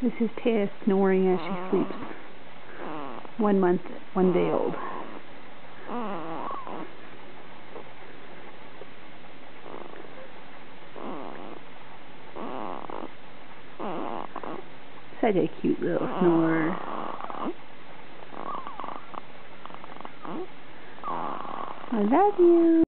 This is Taeya snoring as she sleeps. 1 month, 1 day old. Such a cute little snorer. I love you.